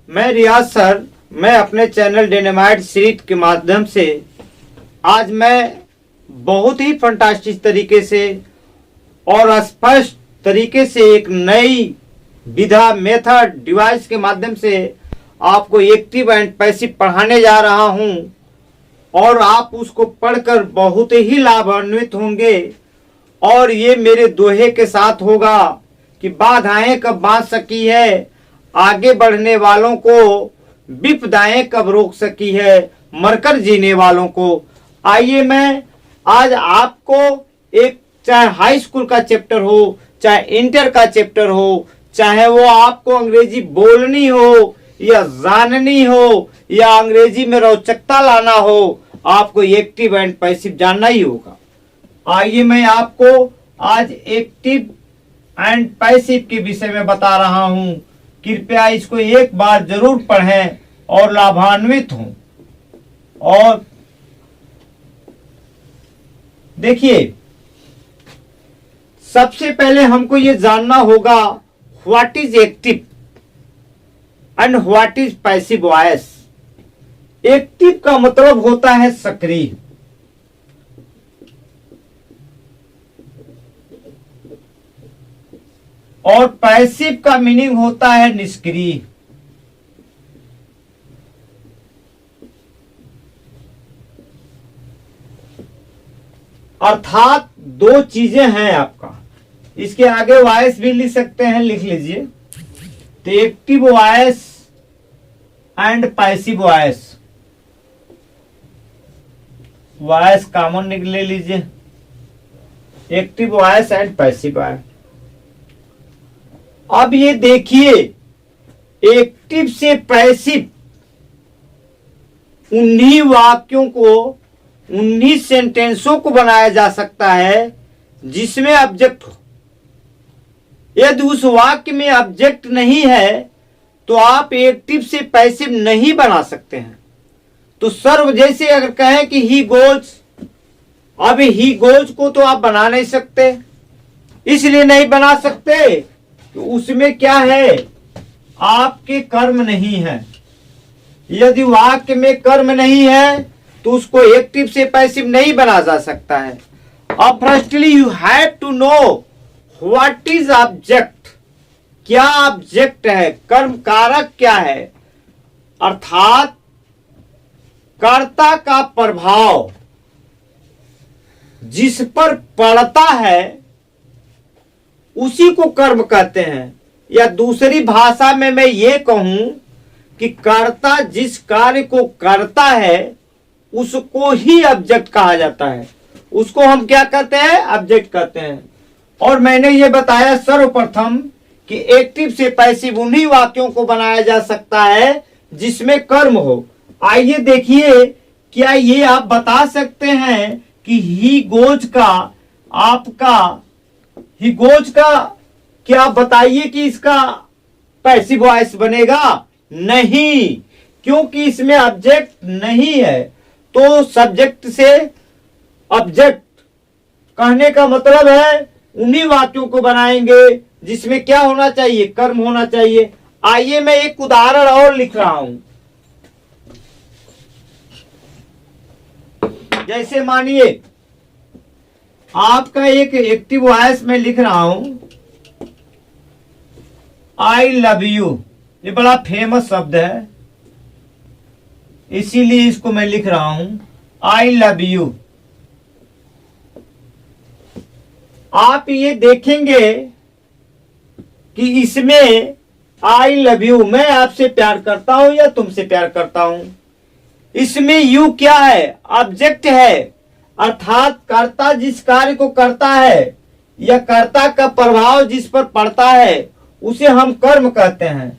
मैं रियाज सर, मैं अपने चैनल डायनामाइट सीरीज के माध्यम से आज मैं बहुत ही फंटास्टिक तरीके से और स्पष्ट तरीके से एक नई विधा मेथड डिवाइस के माध्यम से आपको एक्टिव एंड पैसिव पढ़ाने जा रहा हूं और आप उसको पढ़कर बहुत ही लाभान्वित होंगे। और ये मेरे दोहे के साथ होगा कि बाधाएं कब बांध सकी है, आगे बढ़ने वालों को विपदाएं कब रोक सकी है, मरकर जीने वालों को। आइए मैं आज आपको एक, चाहे हाई स्कूल का चैप्टर हो, चाहे इंटर का चैप्टर हो, चाहे वो आपको अंग्रेजी बोलनी हो या जाननी हो या अंग्रेजी में रोचकता लाना हो, आपको एक्टिव एंड पैसिव जानना ही होगा। आइए मैं आपको आज एक्टिव एंड पैसिव के विषय में बता रहा हूं। कृपया इसको एक बार जरूर पढ़ें और लाभान्वित हों। और देखिए, सबसे पहले हमको ये जानना होगा what is active and what is passive voice. Active का मतलब होता है सक्रिय, और पैसिव का मीनिंग होता है निष्क्रिय। अर्थात दो चीजें हैं आपका। इसके आगे वॉइस भी लिख सकते हैं, लिख लीजिए। तो active voice and passive voice, voice common ले लीजिए, active voice and passive voice. अब ये देखिए, एक्टिव से पैसिव 19 वाक्यों को, 19 सेंटेंसों को बनाया जा सकता है जिसमें ऑब्जेक्ट हो। यदि उस वाक्य में ऑब्जेक्ट नहीं है तो आप एक्टिव से पैसिव नहीं बना सकते हैं। तो सर, जैसे अगर कहें कि ही गोज, अब ही गोज को तो आप बना नहीं सकते। इसलिए नहीं बना सकते तो उसमें क्या है, आपके कर्म नहीं है। यदि वाक्य में कर्म नहीं है तो उसको एक्टिव से पैसिव नहीं बना जा सकता है। अब firstly you have to know what is object. क्या ऑब्जेक्ट है, कर्म कारक क्या है, अर्थात कर्ता का प्रभाव जिस पर पड़ता है उसी को कर्म कहते हैं। या दूसरी भाषा में मैं ये कहूं कि कर्ता जिस कार्य को करता है उसको ही ऑब्जेक्ट कहा जाता है। उसको हम क्या कहते हैं, ऑब्जेक्ट कहते हैं। और मैंने ये बताया सर्वप्रथम कि एक्टिव से पैसिव उन्हीं वाक्यों को बनाया जा सकता है जिसमें कर्म हो। आइए देखिए, क्या ये आप बता सकते हैं कि ही गोज का, आपका ही गोज का क्या बताइए कि इसका पैसिव वॉइस बनेगा? नहीं, क्योंकि इसमें ऑब्जेक्ट नहीं है। तो सब्जेक्ट से ऑब्जेक्ट कहने का मतलब है उन्हीं वाक्यों को बनाएंगे जिसमें क्या होना चाहिए, कर्म होना चाहिए। आइए मैं एक उदाहरण और लिख रहा हूं। जैसे मानिए आपका एक एक्टिव वॉइस में लिख रहा हूं, आई लव यू। ये बड़ा फेमस शब्द है, इसीलिए इसको मैं लिख रहा हूं, आई लव यू। आप ये देखेंगे कि इसमें आई लव यू, मैं आपसे प्यार करता हूं या तुमसे प्यार करता हूं। इसमें यू क्या है, ऑब्जेक्ट है, अर्थात कर्ता जिस कार्य को करता है या कर्ता का प्रभाव जिस पर पड़ता है उसे हम कर्म कहते हैं।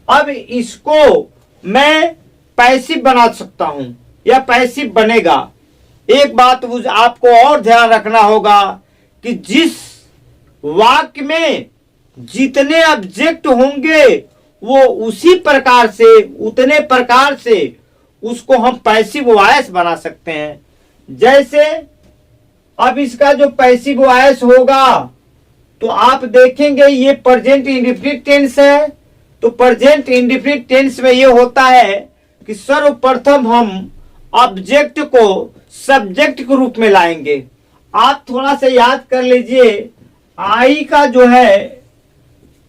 अब इसको मैं पैसिव बना सकता हूं या पैसिव बनेगा। एक बात आपको और ध्यान रखना होगा कि जिस वाक्य में जितने ऑब्जेक्ट होंगे वो उसी प्रकार से, उतने प्रकार से उसको हम पैसिव वॉइस बना सकते हैं। जैसे अब इसका जो पैसिव वॉइस होगा तो आप देखेंगे ये प्रेजेंट इंडेफिनिट टेंस है, तो प्रेजेंट इंडेफिनिट टेंस में ये होता है कि सर्वप्रथम हम ऑब्जेक्ट को सब्जेक्ट के रूप में लाएंगे। आप थोड़ा सा याद कर लीजिए, आई का जो है,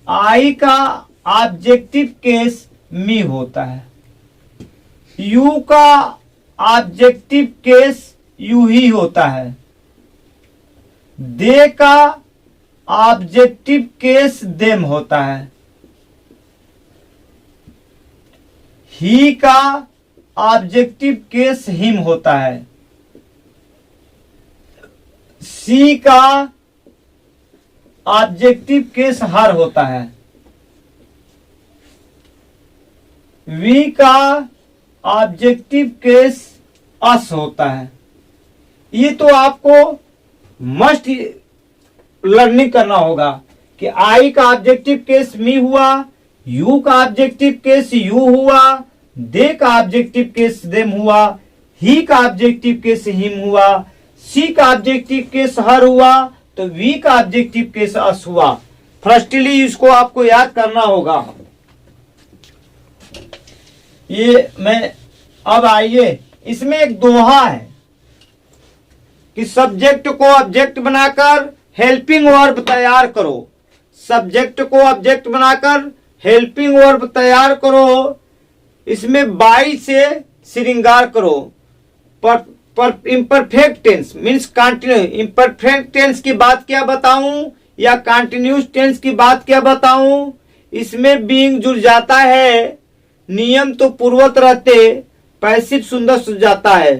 आई का ऑब्जेक्टिव केस मी होता है, यू का ऑब्जेक्टिव केस यू ही होता है, दे का ऑब्जेक्टिव केस देम होता है, ही का ऑब्जेक्टिव केस हिम होता है, सी का ऑब्जेक्टिव केस हर होता है, वी का ऑब्जेक्टिव केस अस होता है। ये तो आपको मस्ट लर्निंग करना होगा कि आई का ऑब्जेक्टिव केस मी हुआ, यू का ऑब्जेक्टिव केस यू हुआ, दे का ऑब्जेक्टिव केस देम हुआ, ही का ऑब्जेक्टिव केस हिम हुआ, सी का ऑब्जेक्टिव केस हर हुआ, तो वी का ऑब्जेक्टिव केस अस हुआ। फर्स्टली इसको आपको याद करना होगा। ये मैं अब आइए, इसमें एक दोहा है कि सब्जेक्ट को ऑब्जेक्ट बनाकर हेल्पिंग वर्ब तैयार करो। सब्जेक्ट को ऑब्जेक्ट बनाकर हेल्पिंग वर्ब तैयार करो, इसमें बाई से श्रृंगार करो। Imperfect tense means continue, imperfect tense की बात क्या बताऊं या कंटिन्यूस टेंस की बात क्या बताऊं, इसमें बीइंग जुड़ जाता है, नियम तो पूर्वत रहते, पैसिव सुंदर सुझ जाता है।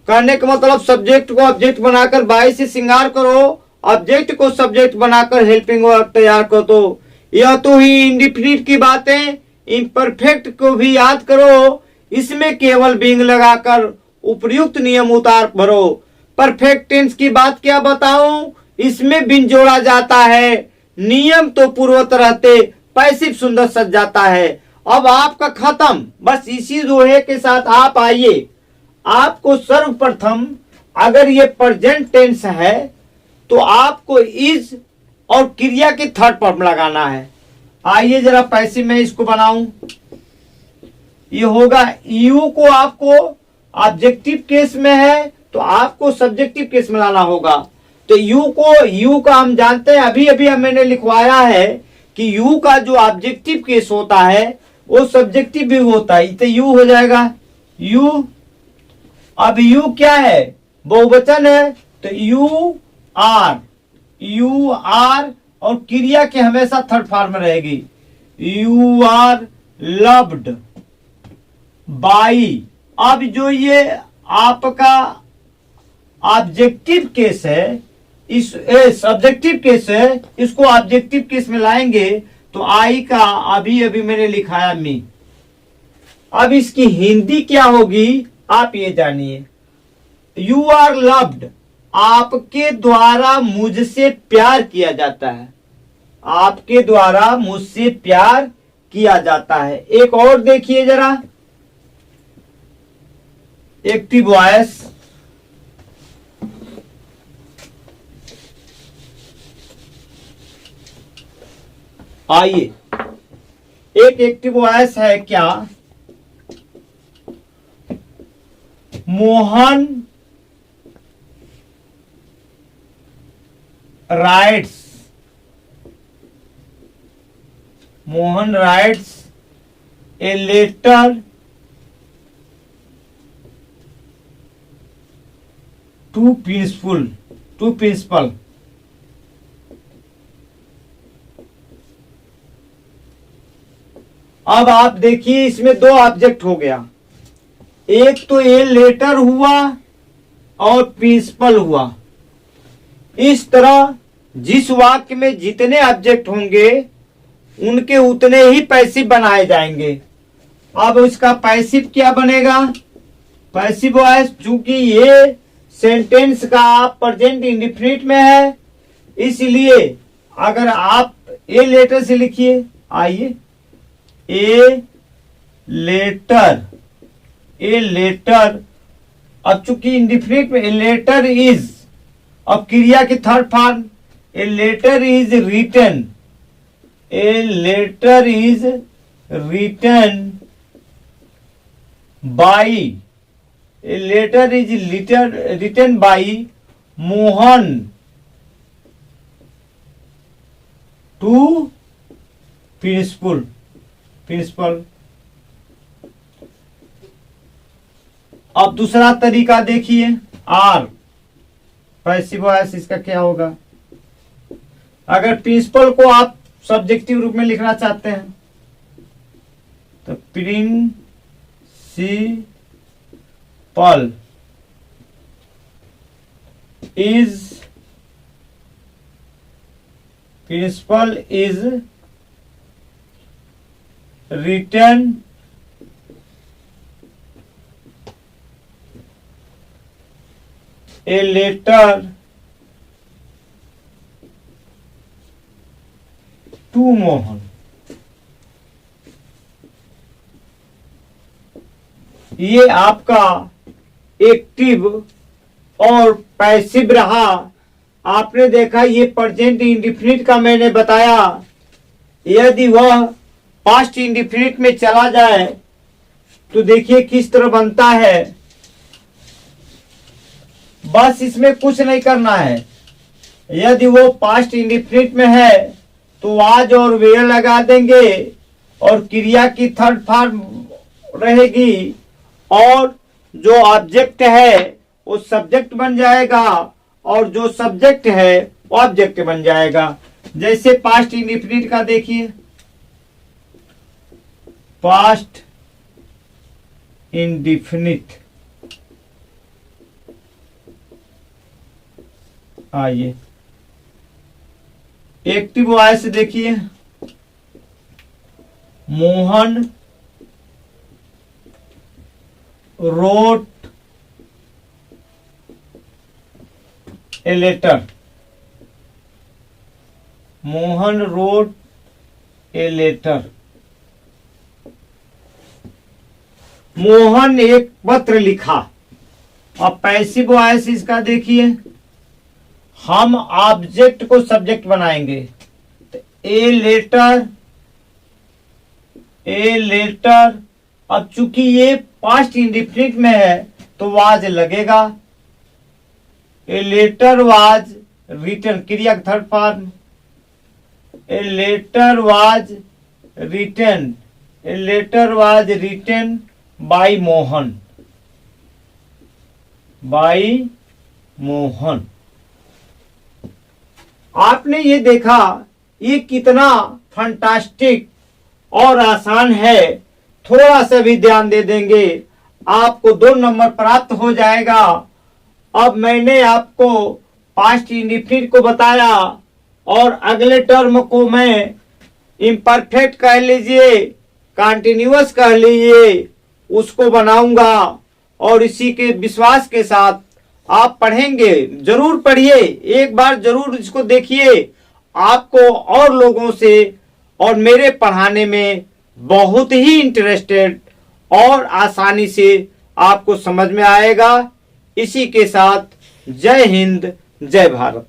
कहने का मतलब सब्जेक्ट को ऑब्जेक्ट बनाकर बाई से श्रृंगार करो, ऑब्जेक्ट को सब्जेक्ट बनाकर हेल्पिंग वर्ब तैयार करो। तो यह तो ही इंडिफिनिट की बातें। इम्परफेक्ट को भी याद करो, इसमें केवल बीइंग लगाकर उपयुक्त नियम उतार भरो। परफेक्ट टेंस की बात क्या बताऊं, इसमें बिन जोड़ा जाता है, नियम तो पूर्वत रहते, पैसिव सुंदर सज जाता है। अब आपका खत्म, बस इसी दोहे के साथ आप आइए। आपको सर्वप्रथम अगर ये प्रेजेंट टेंस है तो आपको इज और क्रिया की थर्ड फॉर्म लगाना है। आइए जरा पैसिव में इसको बनाऊं। ये होगा यू को आपको ऑब्जेक्टिव केस में है तो आपको सब्जेक्टिव केस में लाना होगा। तो यू का हम जानते हैं, अभी अभी मैंने लिखवाया है कि यू का जो ऑब्जेक्टिव केस होता है वो सब्जेक्टिव भी होता है। तो यू हो जाएगा यू। अब यू क्या है, बहुवचन है, तो यू आर और क्रिया के हमेशा थर्ड फॉर्म में रहेगी। You are loved by. अब जो ये आपका ऑब्जेक्टिव केस है, इस सब्जेक्टिव केस है, इसको ऑब्जेक्टिव केस में लाएंगे तो आई का अभी अभी मैंने लिखाया मी। अब इसकी हिंदी क्या होगी आप ये जानिए। यू आर लव्ड, आपके द्वारा मुझसे प्यार किया जाता है, आपके द्वारा मुझसे प्यार किया जाता है। एक और देखिए जरा, एक्टिव वॉइस। आइए, एक एक्टिव वॉइस है क्या, Mohan writes, Mohan writes a letter to principal. अब आप देखिए इसमें दो ऑब्जेक्ट हो गया, एक तो ए लेटर हुआ और प्रिंसिपल हुआ। इस तरह जिस वाक्य में जितने ऑब्जेक्ट होंगे उनके उतने ही पैसिव बनाए जाएंगे। अब इसका पैसिव क्या बनेगा, पैसिव वॉइस, चूंकि ये सेंटेंस का प्रेजेंट इंडेफिनिट में है, इसलिए अगर आप ए लेटर से लिखिए। आइए, ए लेटर, अब चूंकि इंडेफिनिट में ए लेटर इज, अब क्रिया की third form, a letter is written a letter is written by, a letter is written by Mohan to principal. अब दूसरा तरीका देखिए, आर पैसिव वॉइस, इसका क्या होगा? अगर प्रिंसिपल को आप सब्जेक्टिव रूप में लिखना चाहते हैं तो principal is written a letter to Mohan. ये आपका एक्टिव और पैसिव रहा। आपने देखा ये प्रेजेंट इंडिफिनिट का मैंने बताया, यदि वह पास्ट इंडिफिनिट में चला जाए तो देखिए किस तरह बनता है। बस इसमें कुछ नहीं करना है। यदि वो पास्ट इंडिफिनिट में है तो वाज और वेयर लगा देंगे और क्रिया की थर्ड फॉर्म रहेगी और जो ऑब्जेक्ट है वो सब्जेक्ट बन जाएगा और जो सब्जेक्ट है वो ऑब्जेक्ट बन जाएगा। जैसे पास्ट इंडिफिनिट का देखिए, पास्ट इंडिफिनिट, आइए एक्टिव वॉइस देखिए, Mohan wrote a letter, Mohan wrote a letter. Mohan एक पत्र लिखा। अब पैसिव वॉइस इसका देखिए, हम ऑब्जेक्ट को सब्जेक्ट बनाएंगे तो ए लेटर। अब चूंकि ये पास्ट इंडिफिनिट में है तो वाज लगेगा। ए लेटर वाज रिटन, क्रिया third form, a letter was written by Mohan. आपने ये देखा ये कितना फंटास्टिक और आसान है। थोड़ा सा भी ध्यान दे देंगे आपको 2 नंबर प्राप्त हो जाएगा। अब मैंने आपको पास्ट इंडिफिनिट को बताया और अगले टर्म को मैं इम्परफेक्ट कह लीजिए, कंटिन्यूअस कह लीजिए, उसको बनाऊंगा और इसी के विश्वास के साथ आप पढ़ेंगे। जरूर पढ़िए, एक बार जरूर इसको देखिए। आपको और लोगों से और मेरे पढ़ाने में बहुत ही इंटरेस्टेड और आसानी से आपको समझ में आएगा। इसी के साथ जय हिंद, जय भारत।